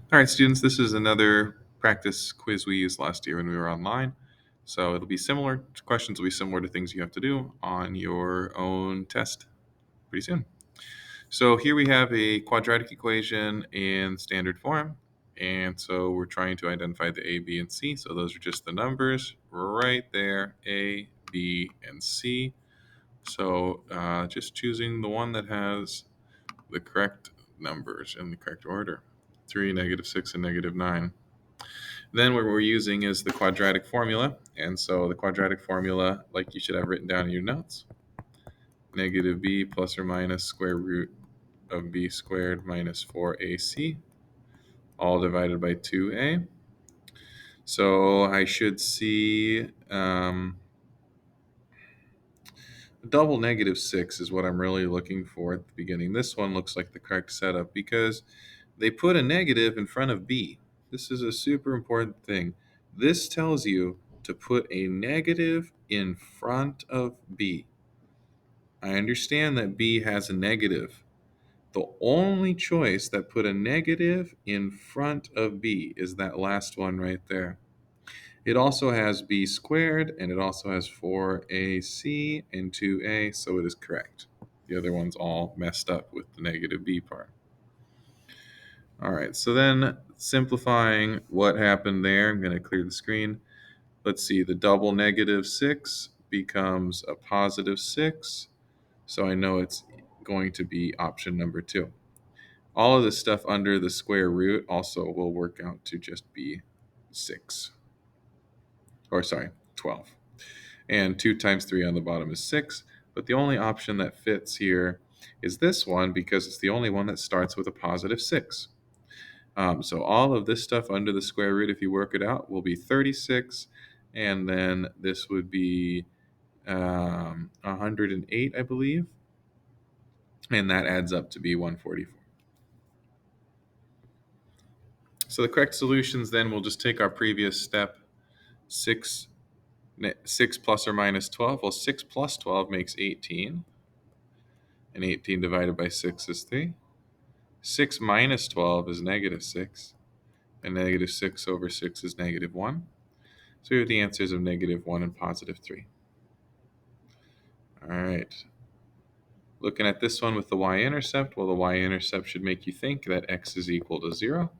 All right, students, this is another practice quiz we used last year when we were online. So it'll be similar. Questions will be similar to things you have to do on your own test pretty soon. So here we have a quadratic equation in standard form. And so we're trying to identify the A, B, and C. So those are just the numbers right there, A, B, and C. So just choosing the one that has the correct numbers in the correct order. 3, -6, and -9. Then what we're using is the quadratic formula. And so the quadratic formula, like you should have written down in your notes, negative b plus or minus square root of b squared minus 4ac, all divided by 2a. So I should see double -6 is what I'm really looking for at the beginning. This one looks like the correct setup because they put a negative in front of b. This is a super important thing. This tells you to put a negative in front of b. I understand that b has a negative. The only choice that put a negative in front of b is that last one right there. It also has b squared, and it also has 4ac and 2a, so it is correct. The other one's all messed up with the negative b part. All right, so then simplifying what happened there, I'm going to clear the screen. Let's see, the double -6 becomes a +6, so I know it's going to be option number 2. All of this stuff under the square root also will work out to just be 6. Or sorry, 12. And 2 times 3 on the bottom is 6. But the only option that fits here is this one because it's the only one that starts with a +6. So all of this stuff under the square root, if you work it out, will be 36. And then this would be 108, I believe. And that adds up to be 144. So the correct solutions then, we'll just take our previous step, 6 plus or minus 12. Well, 6 plus 12 makes 18. And 18 divided by 6 is 3. 6 minus 12 is -6. And -6 over 6 is -1. So we have the answers of -1 and +3. All right. Looking at this one with the y-intercept, well, the y-intercept should make you think that x is equal to 0,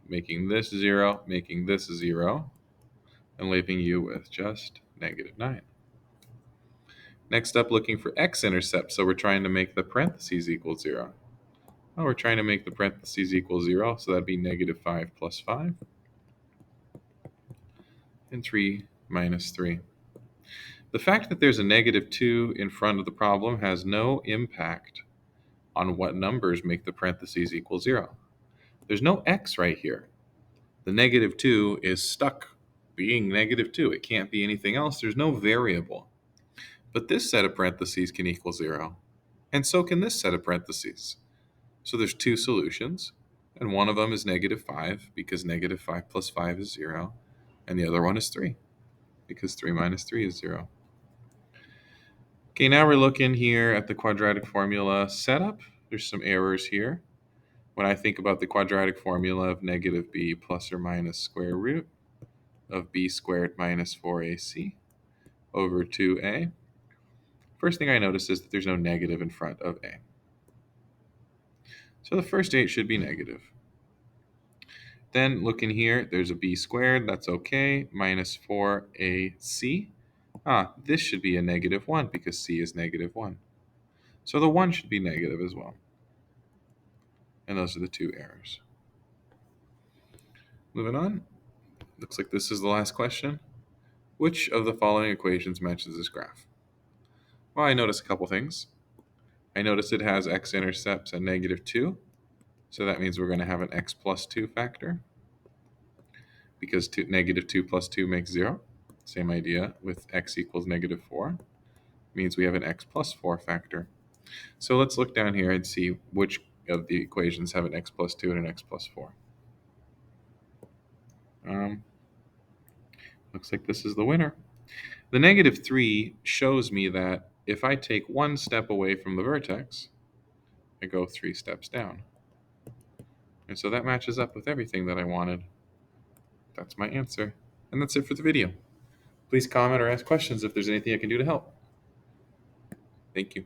making this 0, making this 0, and leaving you with just -9. Next up, looking for x-intercept. So we're trying to make the parentheses equal 0. Well, we're trying to make the parentheses equal 0, so that'd be -5 plus 5, and 3 minus 3. The fact that there's a -2 in front of the problem has no impact on what numbers make the parentheses equal 0. There's no x right here. The -2 is stuck being -2. It can't be anything else. There's no variable. But this set of parentheses can equal 0, and so can this set of parentheses. So there's two solutions, and one of them is -5 because -5 plus 5 is 0, and the other one is 3 because 3 minus 3 is 0. Okay, now we're looking here at the quadratic formula setup. There's some errors here. When I think about the quadratic formula of -b plus or minus square root of b squared minus 4ac over 2a, first thing I notice is that there's no negative in front of a. So the first 8 should be negative. Then looking here, there's a b squared, that's okay, minus 4ac. This should be a -1 because c is -1. So the 1 should be negative as well. And those are the two errors. Moving on, looks like this is the last question. Which of the following equations matches this graph? Well, I notice a couple things. I notice it has x-intercepts at -2, so that means we're going to have an x plus 2 factor because -2 plus 2 makes 0. Same idea with x equals -4. Means we have an x plus 4 factor. So let's look down here and see which of the equations have an x plus 2 and an x plus 4. Looks like this is the winner. The -3 shows me that if I take one step away from the vertex, I go 3 steps down. And so that matches up with everything that I wanted. That's my answer. And that's it for the video. Please comment or ask questions if there's anything I can do to help. Thank you.